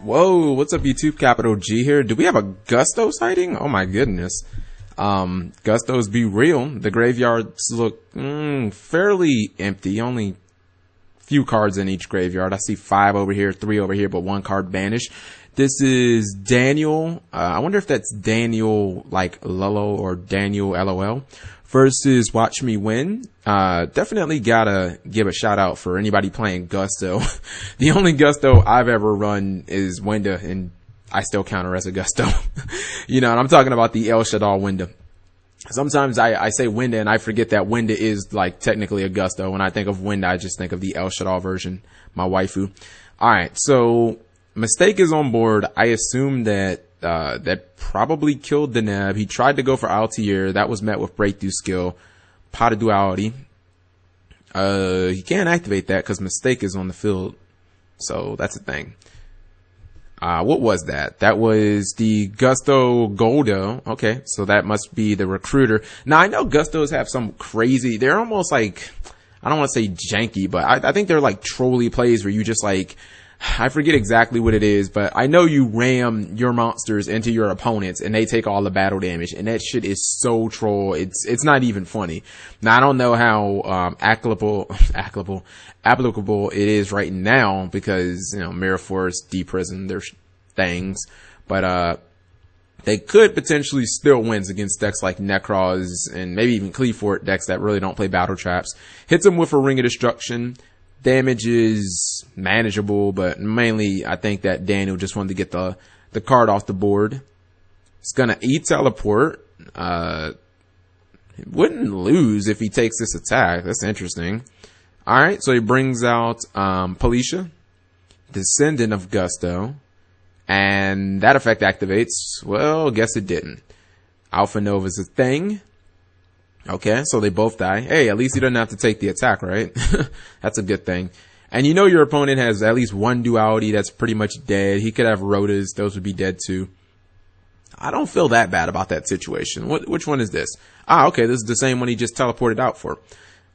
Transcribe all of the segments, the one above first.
Whoa, what's up YouTube? Capital G here. Do we have a Gusto sighting? Oh my goodness. Gustos be real. The graveyards look fairly empty. Only few cards in each graveyard. I see 5 over here, 3 over here, but 1 card banished. This is Daniel. I wonder if that's Daniel like Lolo or Daniel LOL versus Watch Me Win. Definitely gotta give a shout out for anybody playing Gusto. The only Gusto I've ever run is Winda, and I still count her as a Gusto. You know, and I'm talking about the El Shaddai Winda. Sometimes I say Winda and I forget that Winda is like technically a Gusto. When I think of Winda, I just think of the El Shaddai version, my waifu. Alright, so Mistake is on board. I assume that that probably killed the Neb. He tried to go for Altair. That was met with Breakthrough Skill. Pot of Duality. He can't activate that because Mistake is on the field. So that's a thing. What was that? That was the Gusto Goldo. Okay, so that must be the recruiter. Now, I know Gustos have some crazy, they're almost like, I don't want to say janky, but I think they're like trolley plays where you just like, I forget exactly what it is, but I know you ram your monsters into your opponents and they take all the battle damage, and that shit is so troll. It's not even funny. Now, I don't know how applicable it is right now because, you know, Mirror Force, D-Prison, their things, but they could potentially still wins against decks like Necros and maybe even Cleafort decks that really don't play battle traps. Hits them with a Ring of Destruction. Damage is manageable, but mainly I think that Daniel just wanted to get the card off the board. It's gonna E-teleport. He wouldn't lose if he takes this attack. That's interesting. Alright, so he brings out Policia, Descendant of Gusto, and that effect activates. Well, guess it didn't. Alpha Nova's a thing. Okay, so they both die. Hey, at least he doesn't have to take the attack, right? That's a good thing. And you know your opponent has at least 1 duality that's pretty much dead. He could have Rotas. Those would be dead too. I don't feel that bad about that situation. Which one is this? Okay, this is the same one he just teleported out for.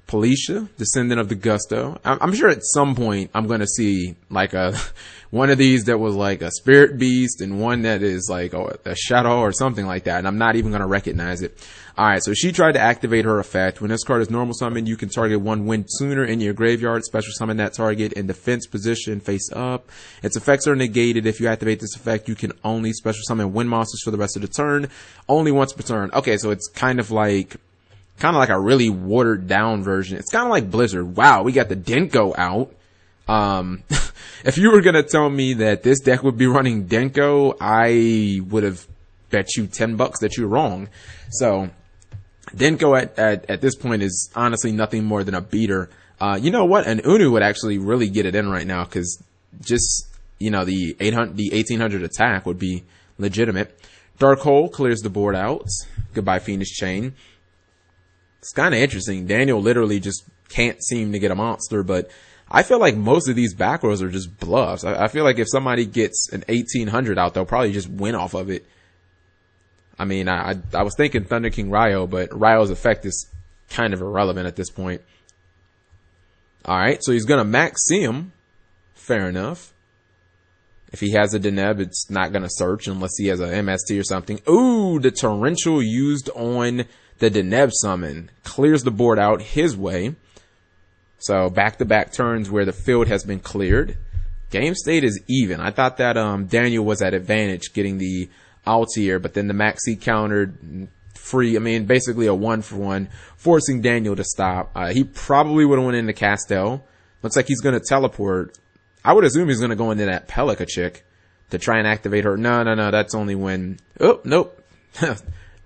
Policia, Descendant of the Gusto. I'm sure at some point I'm going to see like one of these that was like a Spirit Beast and one that is like a Shadow or something like that, and I'm not even going to recognize it. Alright, so she tried to activate her effect. When this card is normal summon, you can target 1 Wind Sooner in your graveyard, special summon that target in defense position face up. Its effects are negated. If you activate this effect, you can only special summon Wind monsters for the rest of the turn, only once per turn. Okay, so it's kind of like a really watered down version. It's kind of like Blizzard. Wow, we got the Denko out. If you were going to tell me that this deck would be running Denko, I would have bet you $10 that you're wrong. So Denko at this point is honestly nothing more than a beater. You know what? An Unu would actually really get it in right now because just, you know, the 1800 attack would be legitimate. Dark Hole clears the board out. Goodbye Phoenix Chain. It's kind of interesting. Daniel literally just can't seem to get a monster, but I feel like most of these back rows are just bluffs. I feel like if somebody gets an 1800 out, they'll probably just win off of it. I mean, I was thinking Thunder King Ryo, but Ryo's effect is kind of irrelevant at this point. Alright, so he's gonna Maxim. Fair enough. If he has a Deneb, it's not gonna search unless he has a MST or something. Ooh, the Torrential used on the Deneb summon clears the board out his way. So back-to-back turns where the field has been cleared. Game state is even. I thought that Daniel was at advantage getting the Altair, but then the Maxi countered free. I mean, basically a 1-for-1, forcing Daniel to stop. He probably would have went into Castel. Looks like he's going to teleport. I would assume he's going to go into that Pelika chick to try and activate her. No, that's only when... Oh, nope.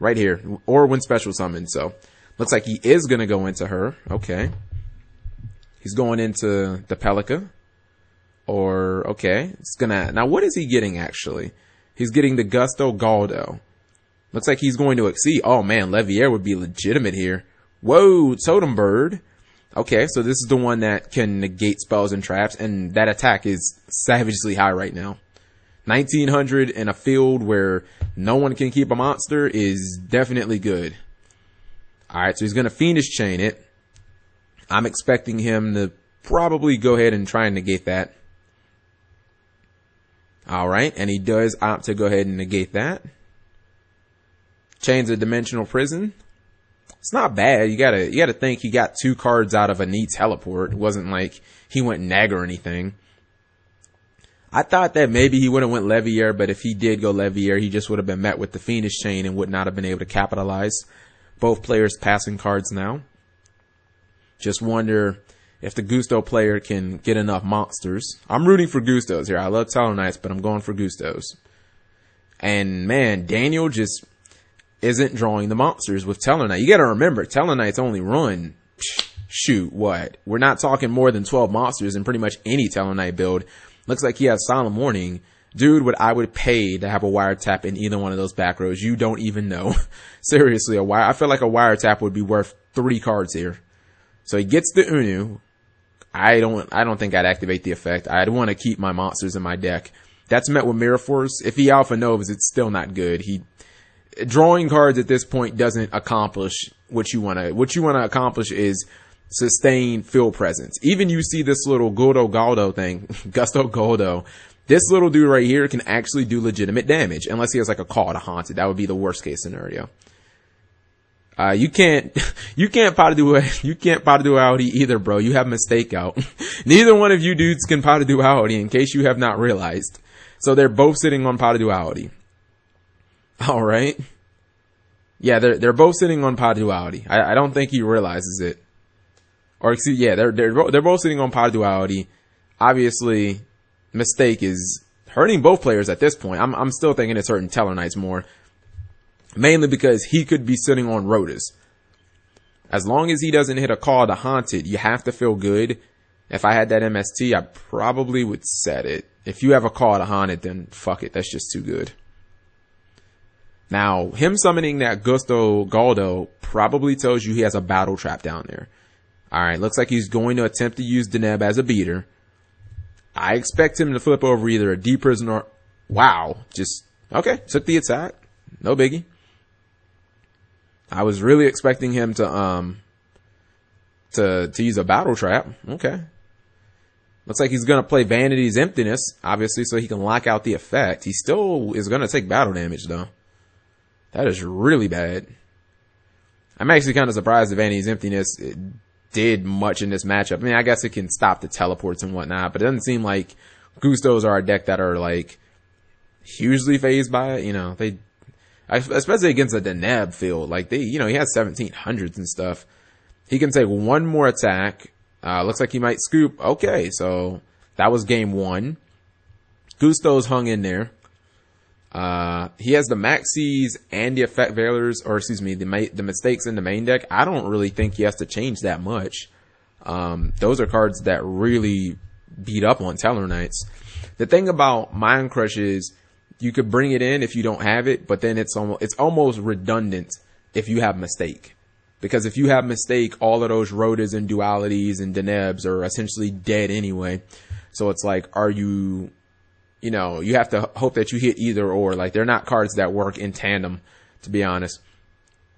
Right here. Or when special summon. So, looks like he is going to go into her. Okay. He's going into the Pelika. Or, okay. It's gonna... Now, what is he getting, actually? He's getting the Gusto Galdo. Looks like he's going to exceed. Oh, man. Levier would be legitimate here. Whoa. Totem Bird. Okay, so this is the one that can negate spells and traps. And that attack is savagely high right now. 1900 in a field where no one can keep a monster is definitely good. Alright, so he's going to Phoenix Chain it. I'm expecting him to probably go ahead and try and negate that. Alright, and he does opt to go ahead and negate that. Chains of Dimensional Prison. It's not bad. You gotta think he got 2 cards out of a neat teleport. It wasn't like he went neg or anything. I thought that maybe he would have went Levier, but if he did go Levier, he just would have been met with the Fiendish Chain and would not have been able to capitalize. Both players passing cards now. Just wonder if the Gusto player can get enough monsters. I'm rooting for Gustos here. I love Satellarknights, but I'm going for Gustos. And man, Daniel just isn't drawing the monsters with Tellarknight. You gotta remember, Tellarknights only run, shoot, what? We're not talking more than 12 monsters in pretty much any Tellarknight build. Looks like he has Solemn Warning. Dude, what I would pay to have a wiretap in either one of those back rows, you don't even know. Seriously, I feel like a wiretap would be worth 3 cards here. So he gets the Unu. I don't think I'd activate the effect. I'd want to keep my monsters in my deck. That's met with Mirror Force. If he Alpha Novas, it's still not good. Drawing cards at this point doesn't accomplish what you want to accomplish is sustain field presence. Even you see this little Galdo thing, Gusto Goldo. This little dude right here can actually do legitimate damage, unless he has like a Call to Haunted. That would be the worst case scenario. You can't pot to duality either, bro. You have Mistake out. Neither one of you dudes can pot to duality, in case you have not realized. So they're both sitting on pot to duality. All right. Yeah, they're both sitting on pot to duality. I don't think he realizes it. Or excuse, yeah, they're both sitting on pot duality. Obviously, Mistake is hurting both players at this point. I'm still thinking it's hurting Tellarknights more, mainly because he could be sitting on Rotas. As long as he doesn't hit a Call to Haunted, you have to feel good. If I had that MST, I probably would set it. If you have a Call to Haunted, then fuck it, that's just too good. Now, him summoning that Gusto Galdo probably tells you he has a Battle Trap down there. Alright, looks like he's going to attempt to use Deneb as a beater. I expect him to flip over either a D-Prison or... Wow, just... Okay, took the attack. No biggie. I was really expecting him to use a Battle Trap. Okay. Looks like he's going to play Vanity's Emptiness, obviously, so he can lock out the effect. He still is going to take battle damage, though. That is really bad. I'm actually kind of surprised that Vanity's Emptiness did much in this matchup. I mean, I guess it can stop the teleports and whatnot, but it doesn't seem like Gustos are a deck that are, like, hugely phased by it. You know, especially against a Deneb field. Like, he has 1700s and stuff. He can take one more attack. Looks like he might scoop. Okay, so that was game 1. Gustos hung in there. He has the Maxis and the Effect Veilers, or excuse me, the Mistakes in the main deck. I don't really think he has to change that much. Those are cards that really beat up on Tellarknights. The thing about Mind Crush is you could bring it in if you don't have it, but then it's almost redundant if you have Mistake. Because if you have Mistake, all of those Rotas and Dualities and Denebs are essentially dead anyway. So it's like, you have to hope that you hit either or. Like, they're not cards that work in tandem, to be honest.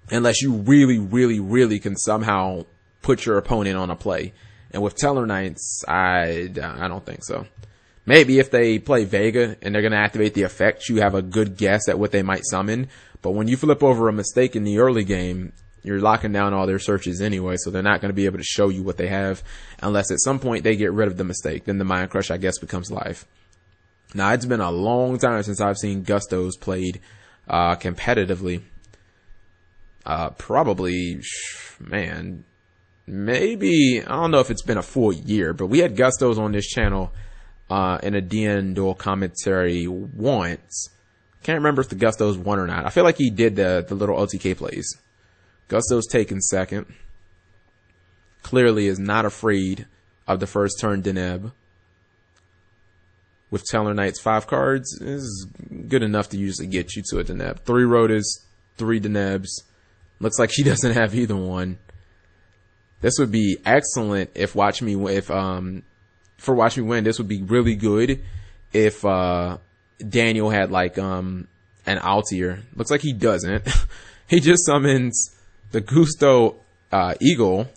Unless you really, really, really can somehow put your opponent on a play. And with Tellarknights, I don't think so. Maybe if they play Vega and they're going to activate the effect, you have a good guess at what they might summon. But when you flip over a Mistake in the early game, you're locking down all their searches anyway, so they're not going to be able to show you what they have. Unless at some point they get rid of the Mistake. Then the Mind Crush, I guess, becomes live. Now, it's been a long time since I've seen Gustos played competitively. Probably, man, maybe, I don't know if it's been a full year, but we had Gustos on this channel in a DN duel commentary once. Can't remember if the Gustos won or not. I feel like he did the little OTK plays. Gustos taken second. Clearly is not afraid of the first turn Deneb. With Tellarknights 5 cards is good enough to usually get you to a Deneb. 3 Rotas, 3 Denebs. Looks like she doesn't have either one. This would be excellent if Watch Me Win. For Watch Me Win, this would be really good if Daniel had like an Altier. Looks like he doesn't. He just summons the Gusto Eagle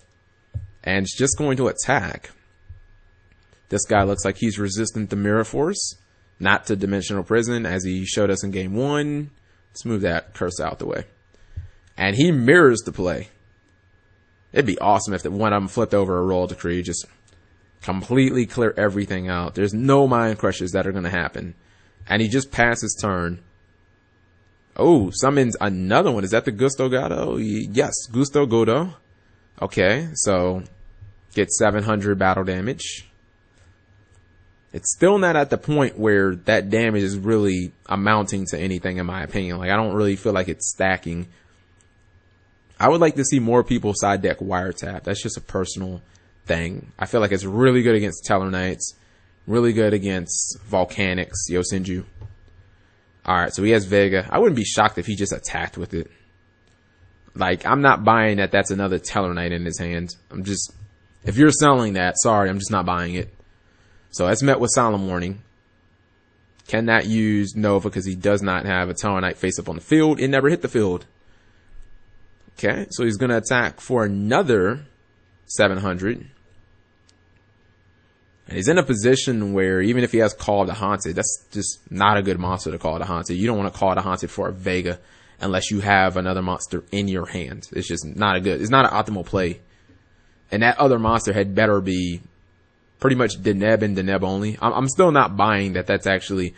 and is just going to attack. This guy looks like he's resistant to Mirror Force. not to Dimensional Prison as he showed us in game 1. Let's move that cursor out the way. And he mirrors the play. It'd be awesome if the one of them flipped over a roll decree, just completely clear everything out. There's no mind crushes that are going to happen. And he just passes turn. Oh, summons another one. Is that the Gusto Gado? Yes, Gusto Godo. Okay, so get 700 battle damage. It's still not at the point where that damage is really amounting to anything, in my opinion. Like, I don't really feel like it's stacking. I would like to see more people side deck Wiretap. That's just a personal thing. I feel like it's really good against Satellarknights, really good against Volcanics, Yosenju. Alright, so he has Vega. I wouldn't be shocked if he just attacked with it. Like, I'm not buying that that's another Tellarknight in his hand. If you're selling that, sorry, I'm just not buying it. So that's met with Solemn Warning. Cannot use Nova because he does not have a Tellarknight face up on the field. It never hit the field. Okay, so he's going to attack for another 700. And he's in a position where even if he has Call of the Haunted, that's just not a good monster to Call of the Haunted. You don't want to Call of the Haunted for a Vega unless you have another monster in your hand. It's just not it's not an optimal play. And that other monster had better be pretty much Deneb and Deneb only. I'm still not buying that that's actually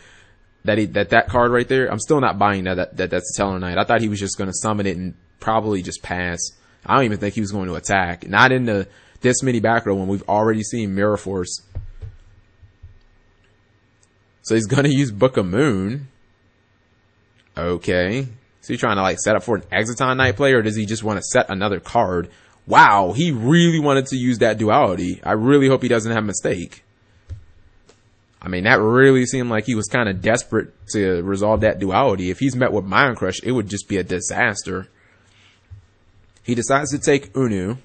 that card right there. I'm still not buying that's a Tellarknight. I thought he was just going to summon it and probably just pass. I don't even think he was going to attack. Not in this many back row when we've already seen Mirror Force. So he's going to use Book of Moon. Okay. So he's trying to like set up for an Exiton Knight play, or does he just want to set another card? Wow, he really wanted to use that duality. I really hope he doesn't have a mistake. I mean, that really seemed like he was kind of desperate to resolve that duality. If he's met with Mind Crush, it would just be a disaster. He decides to take Unu.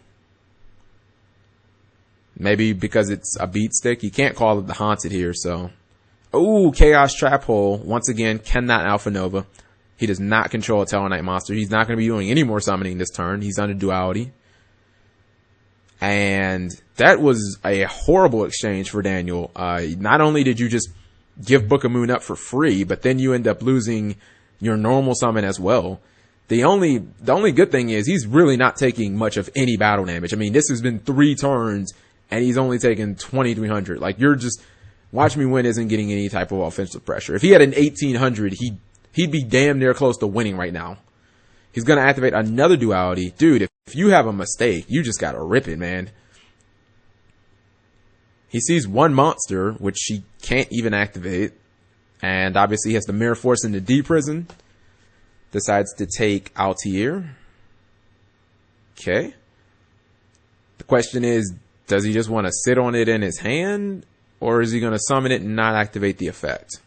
Maybe because it's a beat stick. He can't call it the Haunted here, so. Oh, Chaos Trap Hole. Once again, cannot Alpha Nova. He does not control a Tellarknight monster. He's not going to be doing any more summoning this turn. He's under duality. And that was a horrible exchange for Daniel. Not only did you just give Book of Moon up for free, but then you end up losing your normal summon as well. The only good thing is he's really not taking much of any battle damage. I mean, this has been 3 turns and he's only taken 2,300. Like, you're just Watch Me Win isn't getting any type of offensive pressure. If he had an 1,800, he'd be damn near close to winning right now. He's going to activate another duality. Dude, if you have a mistake, you just got to rip it, man. He sees one monster, which he can't even activate. And obviously he has the Mirror Force in the D prison. Decides to take Altair. Okay. The question is, does he just want to sit on it in his hand? Or is he going to summon it and not activate the effect?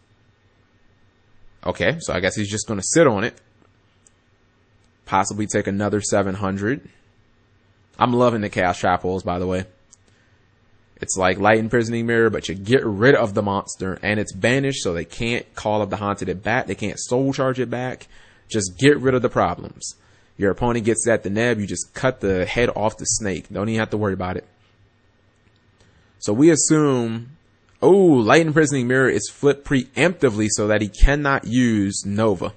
Okay, so I guess he's just going to sit on it. Possibly take another 700. I'm loving the Chaos Trap Holes, by the way. It's like Light Imprisoning Mirror, but you get rid of the monster, and it's banished, so they can't Call of the Haunted it back. They can't Soul Charge it back. Just get rid of the problems. Your opponent gets at the neb, you just cut the head off the snake. Don't even have to worry about it. So we assume, oh, Light Imprisoning Mirror is flipped preemptively so that he cannot use Nova.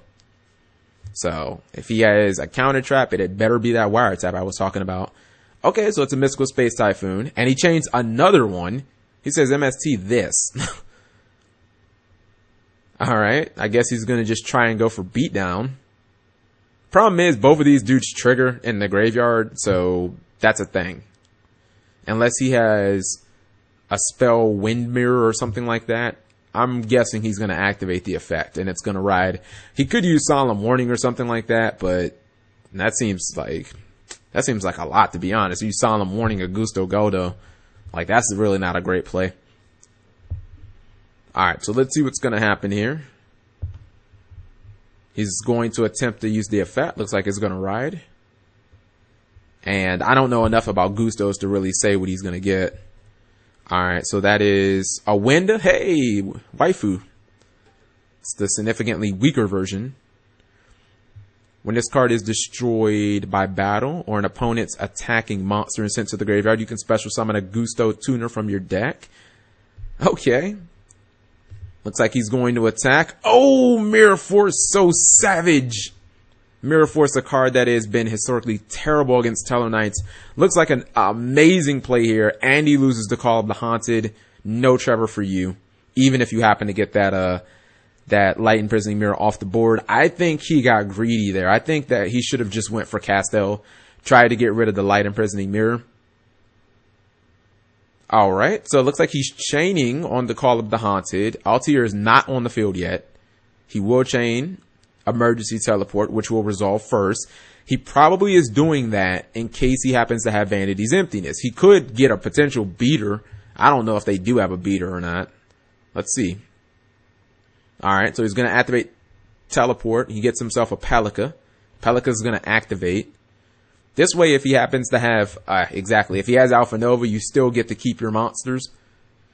So if he has a counter trap, it had better be that Wiretap I was talking about. Okay, so it's a Mystical Space Typhoon. And he changed another one. He says MST this. Alright, I guess he's going to just try and go for Beatdown. Problem is, both of these dudes trigger in the graveyard, so that's a thing. Unless he has a spell Wind Mirror or something like that, I'm guessing he's going to activate the effect, and it's going to ride. He could use Solemn Warning or something like that, but that seems like a lot, to be honest. Use Solemn Warning or Gusto Godo. Like, that's really not a great play. Alright, so let's see what's going to happen here. He's going to attempt to use the effect. Looks like it's going to ride. And I don't know enough about Gustos to really say what he's going to get. Alright, so that is a Wind. Hey, Waifu. It's the significantly weaker version. When this card is destroyed by battle or an opponent's attacking monster and sent to the graveyard, you can special summon a Gusto tuner from your deck. Okay. Looks like he's going to attack. Oh, Mirror Force, so savage. Mirror Force, a card that has been historically terrible against Satellarknights. Looks like an amazing play here. And he loses the Call of the Haunted. No Trevor for you. Even if you happen to get that Light Imprisoning Mirror off the board. I think he got greedy there. I think that he should have just went for Castell. Tried to get rid of the Light Imprisoning Mirror. Alright, so it looks like he's chaining on the Call of the Haunted. Altair is not on the field yet. He will chain Emergency Teleport, which will resolve first. He probably is doing that in case he happens to have Vanity's Emptiness. He could get a potential beater. I don't know if they do have a beater or not. Let's see. Alright, so he's going to activate Teleport. He gets himself a Pelika. Pelika's going to activate. This way, if he happens to have, if he has Alpha Nova, you still get to keep your monsters.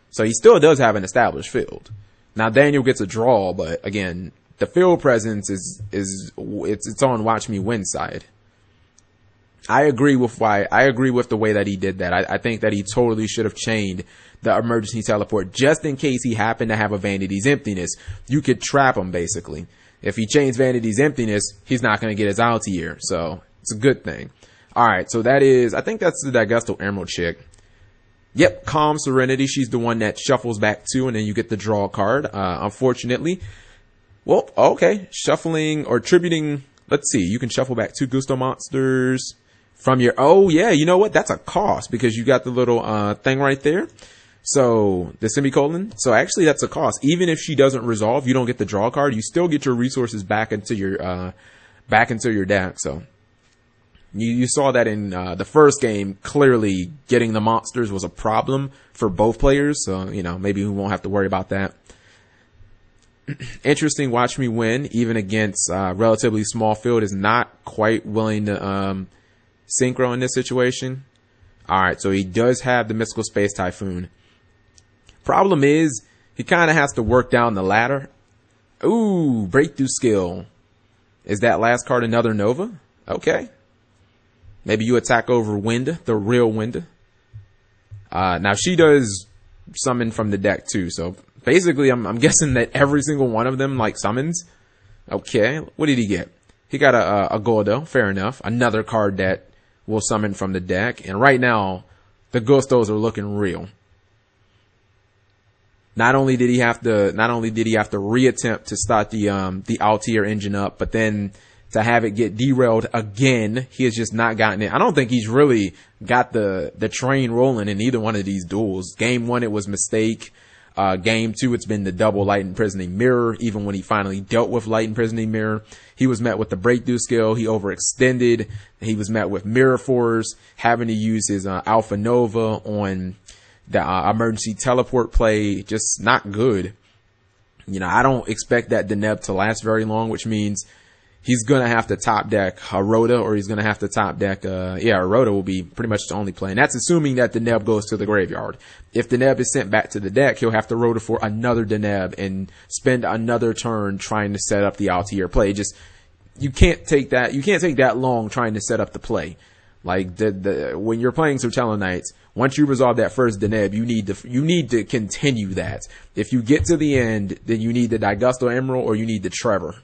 So he still does have an established field. Now, Daniel gets a draw, but again, the field presence it's on Watch Me Win side. I agree with the way that he did that. I think that he totally should have chained the Emergency Teleport just in case he happened to have a Vanity's Emptiness. You could trap him, basically. If he chains Vanity's Emptiness, he's not going to get his Altair, so it's a good thing. Alright, so that is, I think that's the Daigusto Emerald chick. Yep, Calm Serenity. She's the one that shuffles back 2 and then you get the draw card. Unfortunately. Well, okay. Shuffling or tributing. Let's see. You can shuffle back 2 Gusto monsters from your, oh yeah, you know what? That's a cost because you got the little, thing right there. So the semicolon. So actually that's a cost. Even if she doesn't resolve, you don't get the draw card. You still get your resources back into your deck. So. You saw that in the first game. Clearly, getting the monsters was a problem for both players. So, you know, maybe we won't have to worry about that. Interesting, Watch Me Win, even against relatively small field, is not quite willing to synchro in this situation. Alright, so he does have the Mystical Space Typhoon. Problem is, he kind of has to work down the ladder. Ooh, Breakthrough Skill. Is that last card another Nova? Okay. Maybe you attack over Wind, the real Wind. Now she does summon from the deck too. So basically I'm guessing that every single one of them like summons. Okay. What did he get? He got a Gordo. Fair enough. Another card that will summon from the deck. And right now the Gustos are looking real. Not only did he have to reattempt to start the Altair engine up, but then to have it get derailed again. He has just not gotten it. I don't think he's really got the train rolling in either one of these duels. Game 1, it was Mistake. Game 2, it's been the double Light Imprisoning Mirror. Even when he finally dealt with Light Imprisoning Mirror, he was met with the Breakthrough Skill. He overextended. He was met with Mirror Force, having to use his Alpha Nova on the Emergency Teleport play. Just not good. You know, I don't expect that Deneb to last very long, which means he's going to have to top deck Rhoda, or he's going to have to top deck, Rhoda will be pretty much the only play. And that's assuming that Deneb goes to the graveyard. If Deneb is sent back to the deck, he'll have to Rhoda for another Deneb and spend another turn trying to set up the Altair play. Just, you can't take that long trying to set up the play. Like, when you're playing Satellarknights, once you resolve that first Deneb, you need to continue that. If you get to the end, then you need the Daigusto Emerald or you need the Trevor.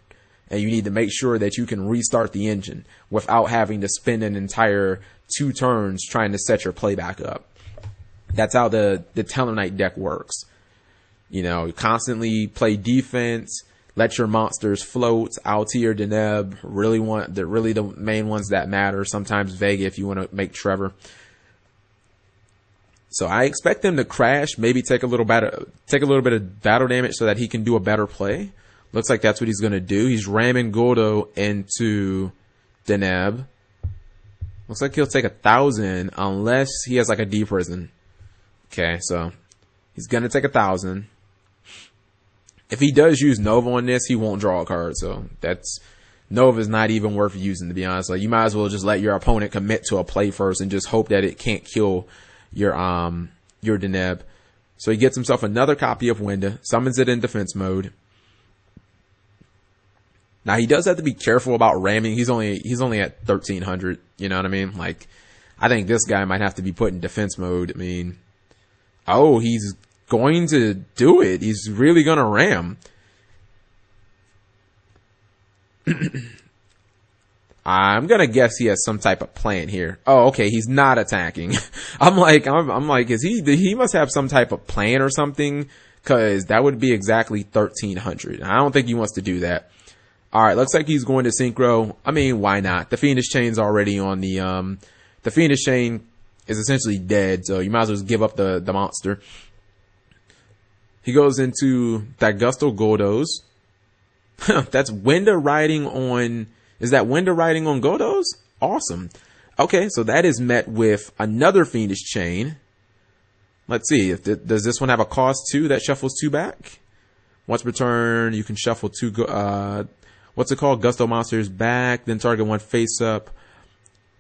And you need to make sure that you can restart the engine without having to spend an entire 2 turns trying to set your play back up. That's how the Tellarknight deck works. You know, constantly play defense, let your monsters float. Altair, Deneb, really the main ones that matter. Sometimes Vega if you want to make Trevor. So I expect him to crash, maybe take a little bit of battle damage so that he can do a better play. Looks like that's what he's going to do. He's ramming Gordo into Deneb. Looks like he'll take 1,000 unless he has like a D prison. Okay, so he's going to take 1,000. If he does use Nova on this, he won't draw a card. So Nova's not even worth using, to be honest. Like, you might as well just let your opponent commit to a play first and just hope that it can't kill your Deneb. So he gets himself another copy of Winda, summons it in defense mode. Now he does have to be careful about ramming. He's only at 1,300. You know what I mean? Like, I think this guy might have to be put in defense mode. I mean, oh, he's going to do it. He's really going to ram. I'm gonna guess he has some type of plan here. Oh, okay, he's not attacking. I'm like, is he must have some type of plan or something, cause that would be exactly 1300. I don't think he wants to do that. Alright, looks like he's going to synchro. I mean, why not? The Fiendish Chain's already on the Fiendish Chain is essentially dead, so you might as well just give up the monster. He goes into that Gusto Godos. That's Winda riding on, is that Winda riding on Godos? Awesome. Okay, so that is met with another Fiendish Chain. Let's see, does this one have a cost too that shuffles 2 back? Once per turn, you can shuffle 2, what's it called? Gusto monsters back, then target 1 face up.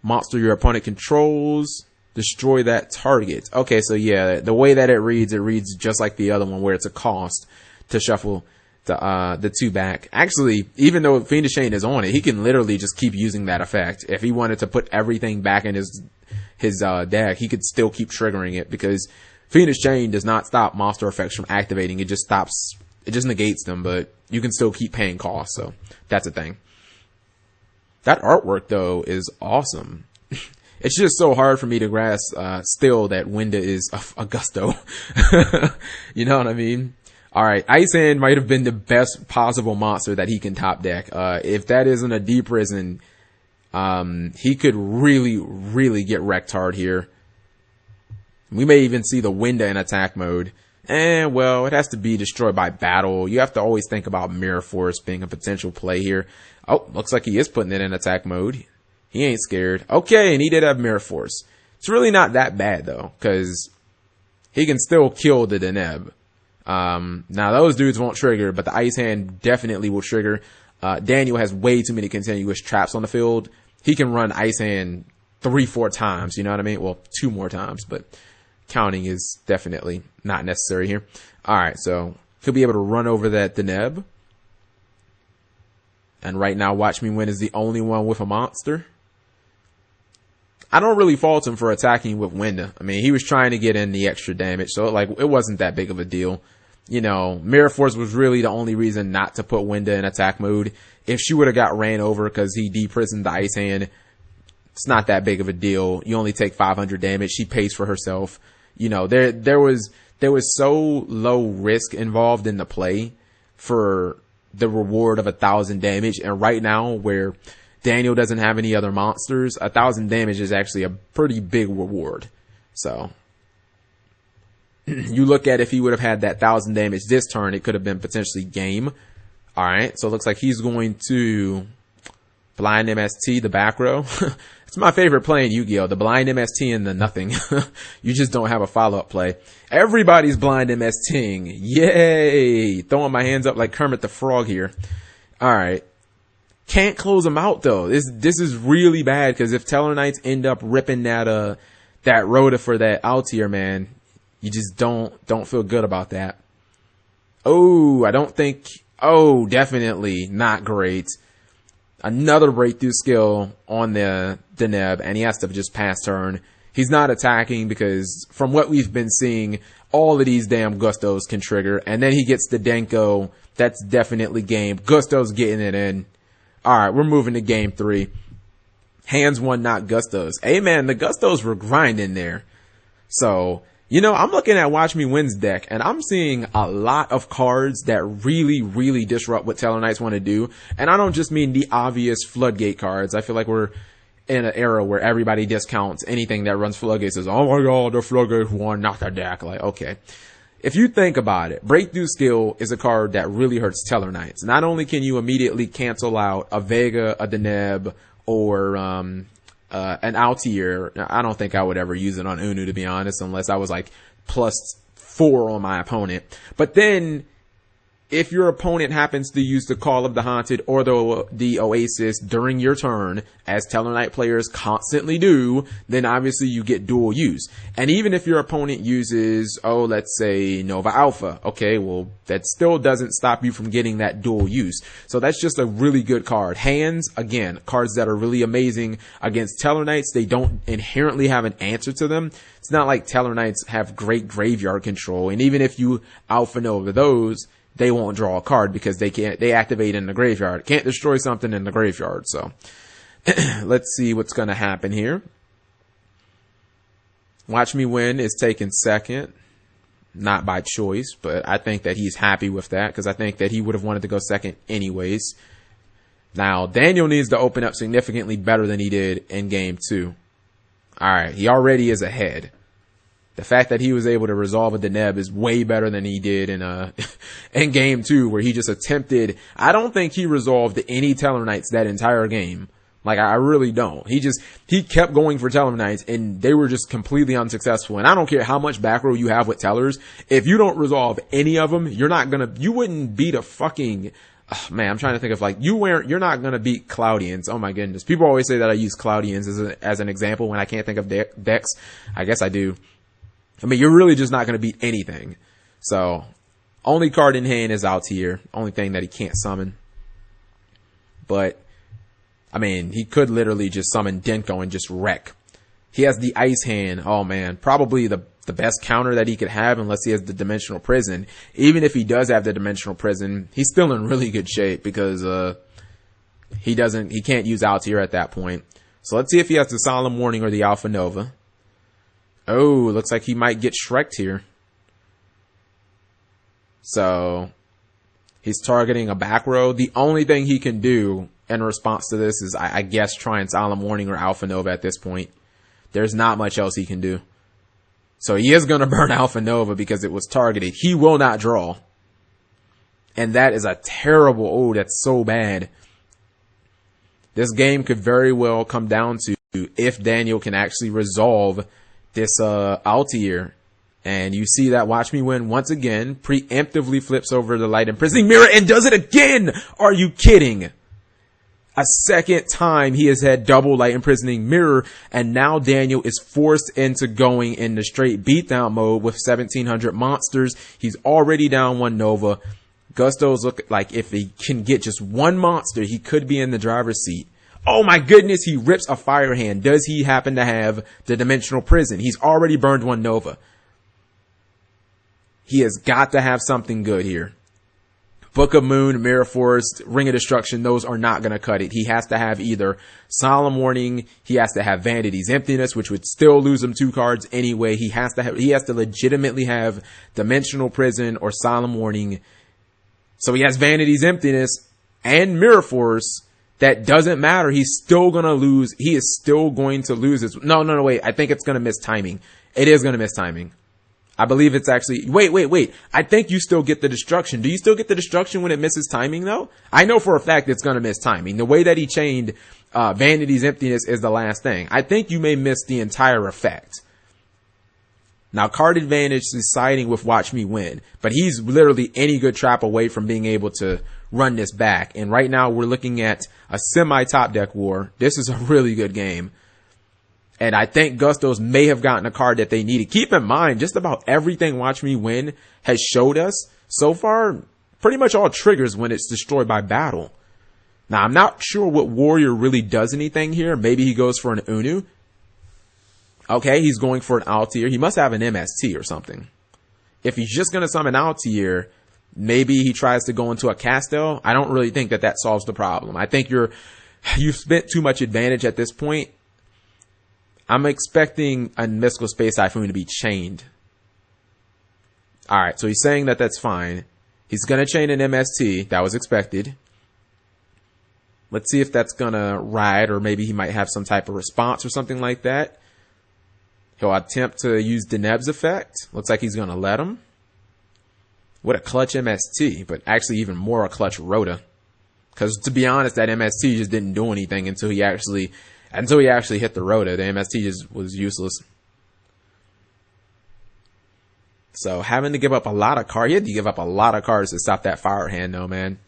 Monster your opponent controls, destroy that target. Okay, so yeah, the way that it reads just like the other one where it's a cost to shuffle the 2 back. Actually, even though Fiendish Chain is on it, he can literally just keep using that effect. If he wanted to put everything back in his deck, he could still keep triggering it, because Fiendish Chain does not stop monster effects from activating. It just negates them, but you can still keep paying costs, so that's a thing. That artwork, though, is awesome. It's just so hard for me to grasp still that Winda is a Gusto. You know what I mean? Alright, Ice Hand might have been the best possible monster that he can top deck. If that isn't a D Prison, he could really, really get wrecked hard here. We may even see the Winda in attack mode. And, well, it has to be destroyed by battle. You have to always think about Mirror Force being a potential play here. Oh, looks like he is putting it in attack mode. He ain't scared. Okay, and he did have Mirror Force. It's really not that bad, though, because he can still kill the Deneb. Now those dudes won't trigger, but the Ice Hand definitely will trigger. Daniel has way too many continuous traps on the field. He can run Ice Hand 3-4 times, you know what I mean? Well, 2 more times, but counting is definitely not necessary here. Alright, so he'll be able to run over that Deneb. And right now, Watch Me Win is the only one with a monster. I don't really fault him for attacking with Winda. I mean, he was trying to get in the extra damage, so like it wasn't that big of a deal. You know, Mirror Force was really the only reason not to put Winda in attack mode. If she would have got ran over because he de-prisoned the Ice Hand, it's not that big of a deal. You only take 500 damage. She pays for herself. You know, there was so low risk involved in the play for the reward of 1,000 damage. And right now, where Daniel doesn't have any other monsters, 1,000 damage is actually a pretty big reward. So you look at if he would have had that 1,000 damage this turn, it could have been potentially game. All right, so it looks like he's going to blind MST the back row. It's my favorite play in Yu-Gi-Oh! The blind MST and the nothing. You just don't have a follow-up play. Everybody's blind MSTing. Yay! Throwing my hands up like Kermit the Frog here. All right. Can't close them out though. This is really bad, because if Satellarknights end up ripping that Rhoda for that Altier, man, you just don't feel good about that. Oh, I don't think. Oh, definitely not great. Another breakthrough skill on the Deneb, and he has to just pass turn. He's not attacking because from what we've been seeing, all of these damn Gustos can trigger, and then he gets the Denko. That's definitely game. Gusto's getting it in. Alright, we're moving to game 3. Hands 1, not Gustos. Hey man, the Gustos were grinding there. So, you know, I'm looking at Watch Me Win's deck, and I'm seeing a lot of cards that really, really disrupt what Satellarknights want to do. And I don't just mean the obvious floodgate cards. I feel like we're in an era where everybody discounts anything that runs floodgates as, oh my god, the floodgate won, not the deck. Like, okay. If you think about it, Breakthrough Skill is a card that really hurts Satellarknights. Not only can you immediately cancel out a Vega, a Deneb, or an Altier. I don't think I would ever use it on Unu, to be honest, unless I was like +4 on my opponent. But then if your opponent happens to use the Call of the Haunted or the Oasis during your turn, as Tellarknight players constantly do, then obviously you get dual use. And even if your opponent uses, let's say Nova Alpha, okay, well, that still doesn't stop you from getting that dual use. So that's just a really good card. Hands, again, cards that are really amazing against Tellarknights. They don't inherently have an answer to them. It's not like Tellarknights have great graveyard control. And even if you Alpha Nova those, they won't draw a card because they activate in the graveyard. Can't destroy something in the graveyard. So let's see what's going to happen here. Watch Me Win is taking second. Not by choice, but I think that he's happy with that because I think that he would have wanted to go second anyways. Now, Daniel needs to open up significantly better than he did in game 2. All right, he already is ahead. The fact that he was able to resolve a Deneb is way better than he did in game 2, where he just attempted. I don't think he resolved any Tellarknights that entire game. Like, I really don't. He kept going for Tellarknights and they were just completely unsuccessful. And I don't care how much back row you have with Tellers. If you don't resolve any of them, you wouldn't beat a fucking, man, I'm trying to think of you're not gonna beat Cloudians. Oh my goodness. People always say that I use Cloudians as an example when I can't think of decks. I guess I do. I mean, you're really just not going to beat anything. So, only card in hand is Altier. Only thing that he can't summon. But, I mean, he could literally just summon Denko and just wreck. He has the Ice Hand. Oh, man. Probably the best counter that he could have unless he has the Dimensional Prison. Even if he does have the Dimensional Prison, he's still in really good shape because he can't use Altier at that point. So, let's see if he has the Solemn Warning or the Alpha Nova. Oh, looks like he might get Shrek'd here. So, he's targeting a back row. The only thing he can do in response to this is, I guess, try and Solemn Warning or Alpha Nova at this point. There's not much else he can do. So, he is going to burn Alpha Nova because it was targeted. He will not draw. And that is a terrible, that's so bad. This game could very well come down to if Daniel can actually resolve this Altier, and you see that Watch Me Win once again preemptively flips over the Light Imprisoning Mirror and does it again. Are you kidding? A second time he has had double Light Imprisoning Mirror, and now Daniel is forced into going into straight beatdown mode with 1700 monsters. He's already down 1 Nova. Gusto's look like if he can get just 1 monster, he could be in the driver's seat. Oh my goodness, he rips a Fire Hand. Does he happen to have the Dimensional Prison? He's already burned 1 Nova. He has got to have something good here. Book of Moon, Mirror Forest, Ring of Destruction, those are not going to cut it. He has to have either Solemn Warning, he has to have Vanity's Emptiness, which would still lose him 2 cards anyway. He has to legitimately have Dimensional Prison or Solemn Warning. So he has Vanity's Emptiness and Mirror Force. That doesn't matter. He's still going to lose. He is still going to lose his. No, wait. I think it's going to miss timing. It is going to miss timing. I believe it's actually. Wait. I think you still get the destruction. Do you still get the destruction when it misses timing, though? I know for a fact it's going to miss timing. The way that he chained Vanity's Emptiness is the last thing. I think you may miss the entire effect. Now, Card Advantage is siding with Watch Me Win, but he's literally any good trap away from being able to run this back. And right now we're looking at a semi-top deck war. This is a really good game. And I think Gustos may have gotten a card that they needed. Keep in mind, just about everything Watch Me Win has showed us so far, pretty much all triggers when it's destroyed by battle. Now, I'm not sure what warrior really does anything here. Maybe he goes for an Unu. Okay, he's going for an Altier. He must have an MST or something. If he's just going to summon Altier, maybe he tries to go into a Castel. I don't really think that solves the problem. I think you've spent too much advantage at this point. I'm expecting a Mystical Space Typhoon to be chained. Alright, so he's saying that that's fine. He's going to chain an MST. That was expected. Let's see if that's going to ride, or maybe he might have some type of response or something like that. He'll attempt to use Deneb's effect. Looks like he's going to let him. What a clutch MST, but actually even more a clutch Rhoda. Because to be honest, that MST just didn't do anything until he actually hit the Rhoda. The MST just was useless. So having to give up a lot of cards, he had to give up a lot of cards to stop that fire hand though, man.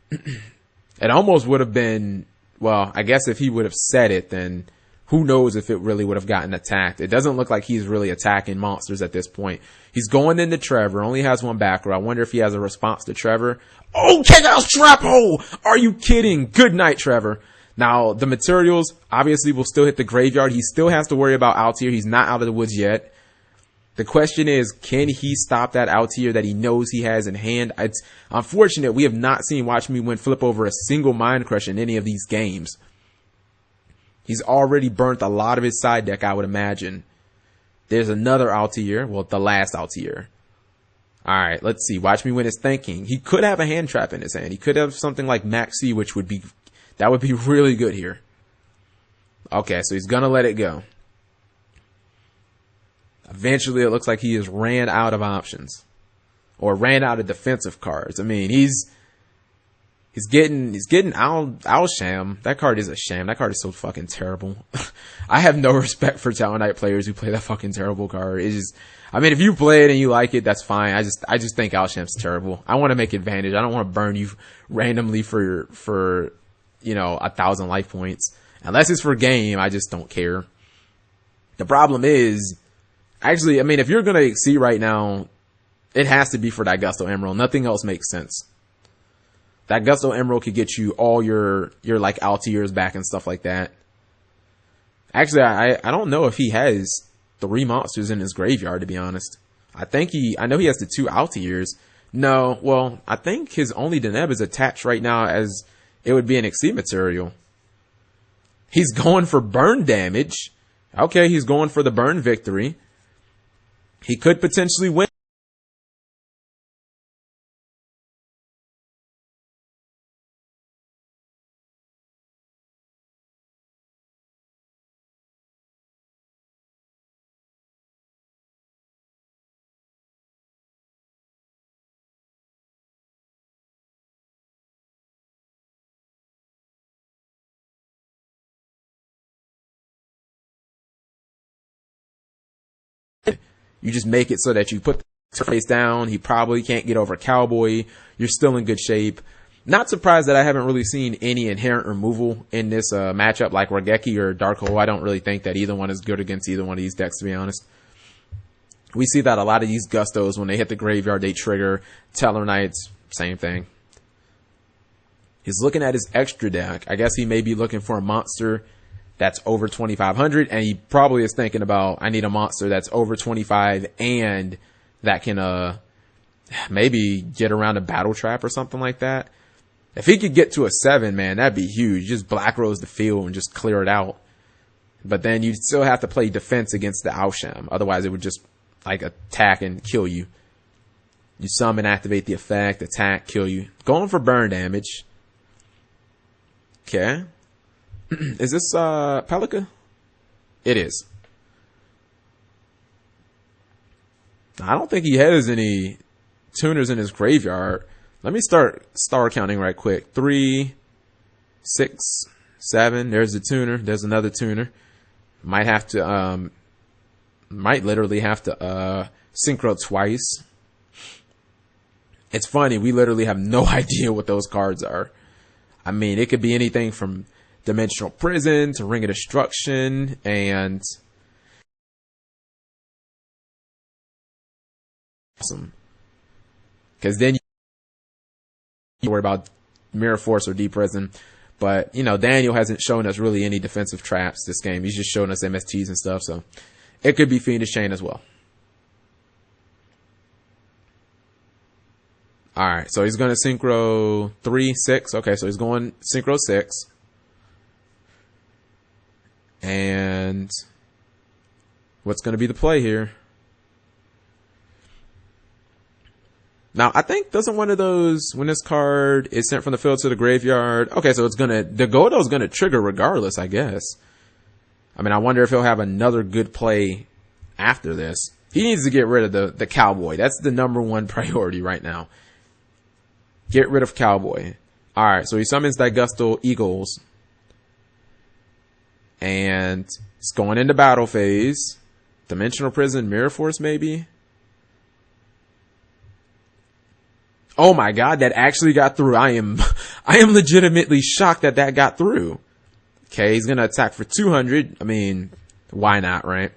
It almost would have been, well, I guess if he would have said it, then who knows if it really would have gotten attacked. It doesn't look like he's really attacking monsters at this point. He's going into Trevor, only has one back row. I wonder if he has a response to Trevor. Oh, Chaos Trap Hole! Are you kidding? Good night, Trevor. Now, the materials obviously will still hit the graveyard. He still has to worry about Altier. He's not out of the woods yet. The question is, can he stop that Altier that he knows he has in hand? It's unfortunate we have not seen Watch Me Win flip over a single Mind Crush in any of these games. He's already burnt a lot of his side deck, I would imagine. There's another Altier. Well, the last Altier. Alright, let's see. Watch Me Win is thinking. He could have a hand trap in his hand. He could have something like Maxi, which would be, that would be really good here. Okay, so he's gonna let it go. Eventually, it looks like he has ran out of options. Or ran out of defensive cards. I mean, he's getting Owl Sham. That card is a sham. That card is so fucking terrible. I have no respect for Satellarknight players who play that fucking terrible card. It's just, I mean, if you play it and you like it, that's fine. I just think Owl Sham's terrible. I want to make advantage. I don't want to burn you randomly for, you know, 1,000 life points. Unless it's for game, I just don't care. The problem is, actually, I mean, if you're going to exceed right now, it has to be for that Gusto Emerald. Nothing else makes sense. That Gusto Emerald could get you all your like Altiers back and stuff like that. Actually, I don't know if he has 3 monsters in his graveyard, to be honest. I know he has the 2 Altiers. No, well, I think his only Deneb is attached right now as it would be an Exceed material. He's going for burn damage. Okay, he's going for the burn victory. He could potentially win. You just make it so that you put the face down. He probably can't get over Cowboy. You're still in good shape. Not surprised that I haven't really seen any inherent removal in this matchup like Regeki or Dark Hole. I don't really think that either one is good against either one of these decks, to be honest. We see that a lot of these Gustos, when they hit the graveyard, they trigger. Satellarknights, same thing. He's looking at his extra deck. I guess he may be looking for a monster that's over 2,500, and he probably is thinking about, I need a monster that's over 25 and that can maybe get around a battle trap or something like that. If he could get to a 7, man, that'd be huge. Just Black Rose the field and just clear it out. But then you'd still have to play defense against the Ausham. Otherwise, it would just like attack and kill you. You summon, activate the effect, attack, kill you. Going for burn damage. Okay. Is this Pelika? It is. I don't think he has any tuners in his graveyard. Let me start star counting right quick. 3, 6, 7. There's the tuner. There's another tuner. Might have to might literally have to synchro twice. It's funny, we literally have no idea what those cards are. I mean, it could be anything from Dimensional Prison to Ring of Destruction and awesome. Because then you worry about Mirror Force or Deep Prison. But, you know, Daniel hasn't shown us really any defensive traps this game. He's just shown us MSTs and stuff. So it could be Fiendish Chain as well. Alright, so he's going to synchro 3, 6. Okay, so he's going synchro 6. And what's going to be the play here? Now, I think doesn't one of those, when this card is sent from the field to the graveyard, okay, so it's gonna, the Godo's gonna trigger regardless, I guess. I mean, I wonder if he'll have another good play after this. He needs to get rid of the Cowboy. That's the #1 priority right now. Get rid of Cowboy. Alright, so he summons Dp-Ygo. And it's going into battle phase. Dimensional Prison, Mirror Force maybe? Oh my god, that actually got through. I am legitimately shocked that that got through. Okay, he's gonna attack for 200. I mean, why not, right?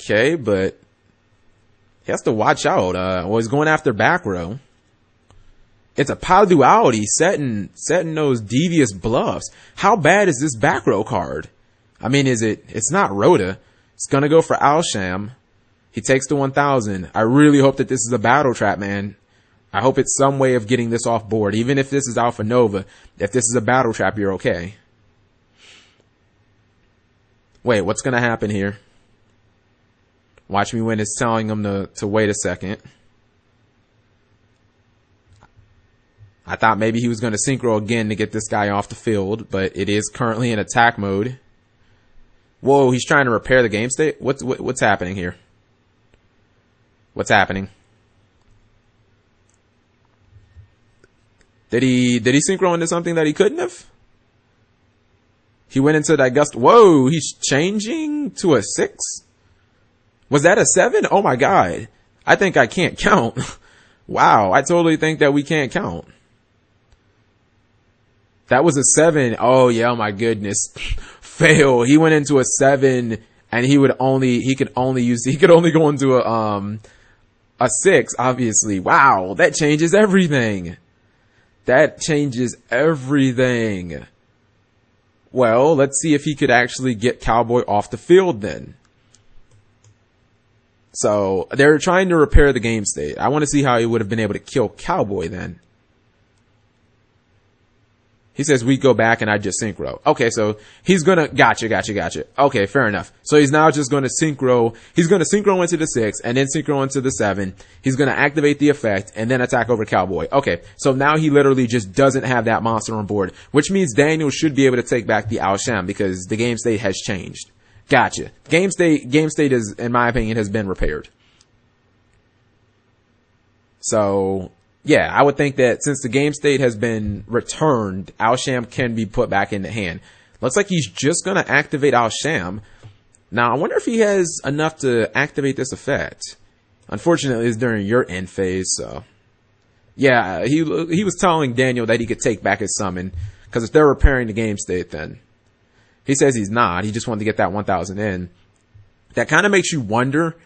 Okay, but he has to watch out. Well, he's going after back row. It's a pile duality setting those devious bluffs. How bad is this back row card? I mean, it's not Rhoda. It's gonna go for Alsham. He takes the 1000. I really hope that this is a battle trap, man. I hope it's some way of getting this off board. Even if this is Alpha Nova, if this is a battle trap, you're okay. Wait, what's gonna happen here? Watch Me Win is telling him to wait a second. I thought maybe he was going to synchro again to get this guy off the field, but it is currently in attack mode. Whoa, he's trying to repair the game state? What's happening here? What's happening? Did he synchro into something that he couldn't have? He went into that gust. Whoa, he's changing to a 6? Was that a 7? Oh my god. I think I can't count. Wow, I totally think that we can't count. That was a 7. Oh yeah, oh my goodness. Fail. He went into a 7 and he could only go into a 6, obviously. Wow, that changes everything. That changes everything. Well, let's see if he could actually get Cowboy off the field then. So, they're trying to repair the game state. I want to see how he would have been able to kill Cowboy then. He says we go back and I just synchro. Okay, so he's gonna, gotcha. Okay, fair enough. So he's now just gonna synchro, he's gonna synchro into the 6 and then synchro into the 7. He's gonna activate the effect and then attack over Cowboy. Okay, so now he literally just doesn't have that monster on board, which means Daniel should be able to take back the Alsham because the game state has changed. Gotcha. Game state is, in my opinion, has been repaired. So, yeah, I would think that since the game state has been returned, Alsham can be put back into hand. Looks like he's just going to activate Alsham. Now, I wonder if he has enough to activate this effect. Unfortunately, it's during your end phase, so. Yeah, he was telling Daniel that he could take back his summon, because if they're repairing the game state, then. He says he's not. He just wanted to get that 1000 in. That kind of makes you wonder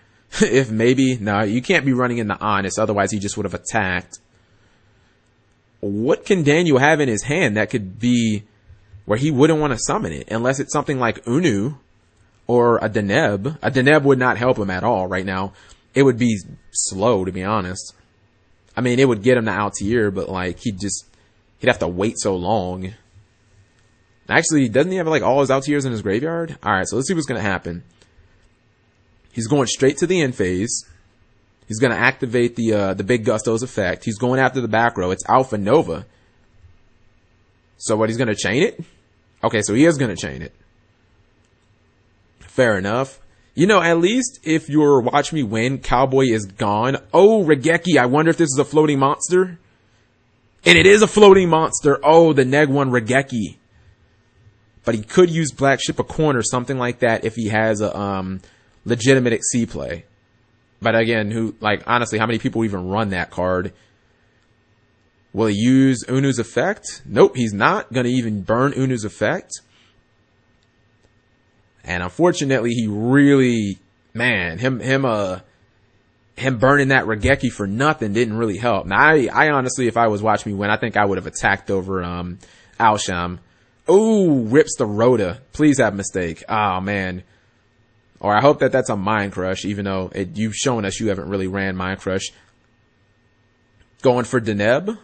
if maybe, no, you can't be running into Honest, otherwise he just would have attacked. What can Daniel have in his hand that could be where he wouldn't want to summon it? Unless it's something like Unu or a Deneb. A Deneb would not help him at all right now. It would be slow, to be honest. I mean, it would get him to Altier, but like, he'd have to wait so long. Actually, doesn't he have like all his Altiers in his graveyard? Alright, so let's see what's going to happen. He's going straight to the end phase. He's going to activate the Big Gusto's effect. He's going after the back row. It's Alpha Nova. So what, he's going to chain it? Okay, so he is going to chain it. Fair enough. You know, at least if your Watch Me Win, Cowboy is gone. Oh, Regeki, I wonder if this is a floating monster. And it is a floating monster. Oh, the Neg 1 Regeki. But he could use Black Ship a Corner, something like that, if he has a legitimate XC play. But again, honestly, how many people even run that card? Will he use Unu's effect? Nope, he's not going to even burn Unu's effect. And unfortunately, he really, man, him burning that Regeki for nothing didn't really help. Now, I honestly, if I was Watch Me Win, I think I would have attacked over Alsham. Ooh, rips the Rhoda. Please have mistake. Oh, man. Or I hope that that's a Mind Crush, even though you've shown us you haven't really ran Mind Crush. Going for Deneb.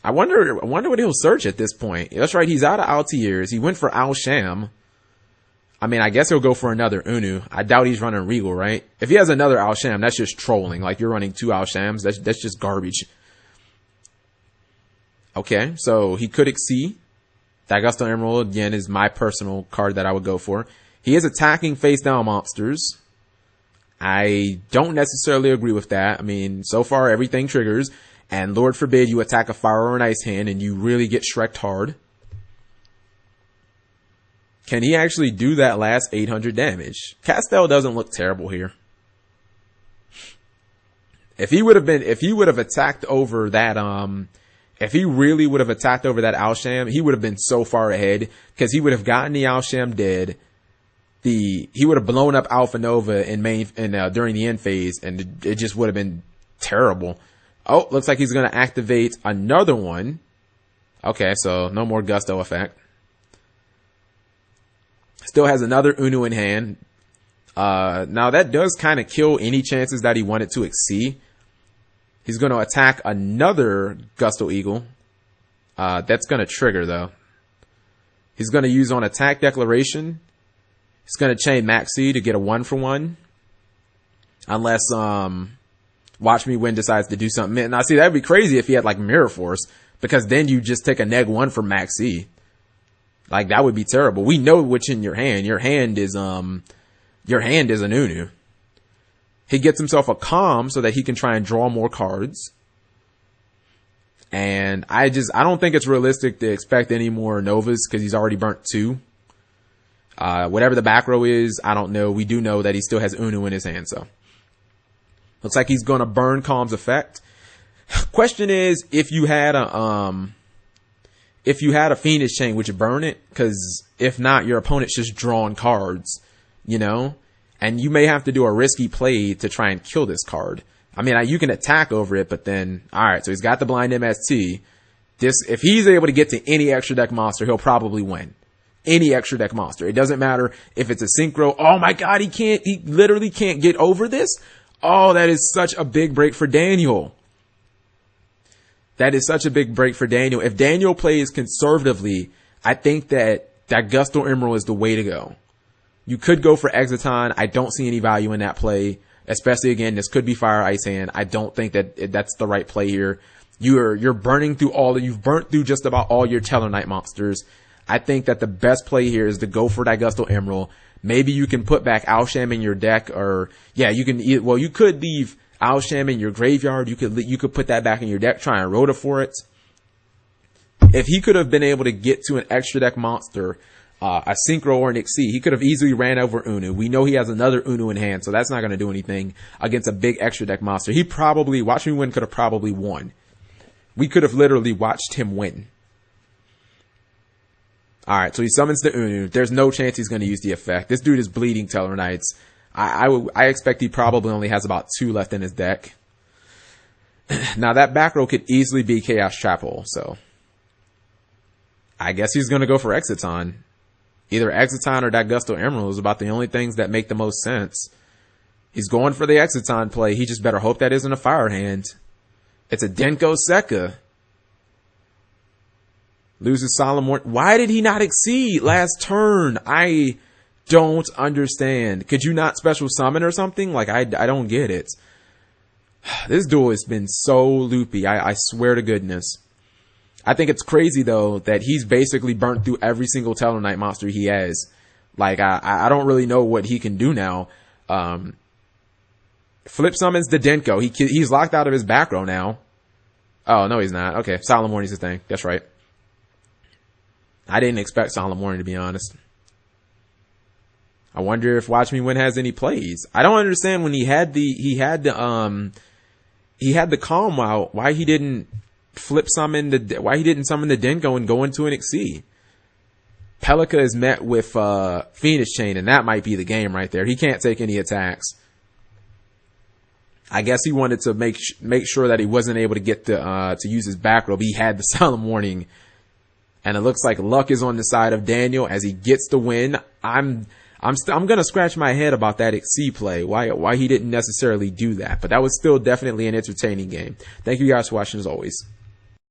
I wonder what he'll search at this point. That's right, he's out of Altiers. He went for Alsham. I mean, I guess he'll go for another Unu. I doubt he's running Regal, right? If he has another Alsham, that's just trolling. Like, you're running 2 Alshams. That's just garbage. Okay, so he could exceed. That Gusto Emerald, again, is my personal card that I would go for. He is attacking face-down monsters. I don't necessarily agree with that. I mean, so far, everything triggers. And Lord forbid you attack a Fire or an Ice hand and you really get Shrek'd hard. Can he actually do that last 800 damage? Castell doesn't look terrible here. If he would have attacked over that, if he really would have attacked over that Alsham, he would have been so far ahead, because he would have gotten the Alsham dead. He would have blown up Alpha Nova during the end phase, and it just would have been terrible. Oh, looks like he's going to activate another one. Okay, so no more Gusto effect. Still has another Unu in hand. Now that does kind of kill any chances that he wanted to exceed. He's going to attack another Gusto Eagle. That's going to trigger though. He's going to use on attack declaration. He's going to chain Maxi to get a 1-for-1. Unless, Watch Me Win decides to do something. Now see, that'd be crazy if he had like Mirror Force, because then you just take a -1 for Maxi. Like, that would be terrible. We know what's in your hand. Your hand is an Unu. He gets himself a Calm so that he can try and draw more cards. And I don't think it's realistic to expect any more Novas, because he's already burnt 2. Whatever the back row is, I don't know. We do know that he still has Unu in his hand, so. Looks like he's gonna burn Calm's effect. Question is, if you had a Phoenix Chain, would you burn it? Because if not, your opponent's just drawing cards, you know? And you may have to do a risky play to try and kill this card. I mean, you can attack over it, but then, alright, so he's got the blind MST. If he's able to get to any extra deck monster, he'll probably win. Any extra deck monster. It doesn't matter if it's a Synchro. Oh my god, he literally can't get over this? Oh, that is such a big break for Daniel. That is such a big break for Daniel. If Daniel plays conservatively, I think that Gusto Emerald is the way to go. You could go for Exiton. I don't see any value in that play. Especially, again, this could be Fire Ice Hand. I don't think that that's the right play here. You're burning through you've burnt through just about all your Tellarknight monsters. I think that the best play here is to go for that Gusto Emerald. Maybe you can put back Alsham in your deck, or, yeah, you could leave Alsham in your graveyard. You could put that back in your deck, try and Rota for it. If he could have been able to get to an extra deck monster, a Synchro or an Ixie, he could have easily ran over Unu. We know he has another Unu in hand, so that's not going to do anything against a big extra deck monster. Watch Me Win could have probably won. We could have literally watched him win. Alright, so he summons the Unu. There's no chance he's going to use the effect. This dude is bleeding Tellarknights. I expect he probably only has about 2 left in his deck. Now, that back row could easily be Chaos Chapel, so I guess he's going to go for Exiton. Either Exiton or that Gusto Emerald is about the only things that make the most sense. He's going for the Exiton play. He just better hope that isn't a Fire Hand. It's a Denko Sekka. Loses Solomon. Why did he not exceed last turn? I don't understand. Could you not special summon or something? Like, I don't get it. This duel has been so loopy. I swear to goodness. I think it's crazy, though, that he's basically burnt through every single Tellarknight monster he has. Like, I don't really know what he can do now. Flip summons the Denko. He's locked out of his back row now. Oh, no, he's not. Okay, Solemn Warning's his thing. That's right. I didn't expect Solemn Warning, to be honest. I wonder if Watch Me Win has any plays. I don't understand when he had the Calm out, why he didn't summon the Denko and go into an Ixie. Pelika is met with Phoenix Chain, and that might be the game right there. He can't take any attacks. I guess he wanted to make sure that he wasn't able to get to use his back row. He had the Solemn Warning, and it looks like luck is on the side of Daniel as he gets the win. I'm gonna scratch my head about that Ixie play. Why he didn't necessarily do that, but that was still definitely an entertaining game. Thank you guys for watching as always.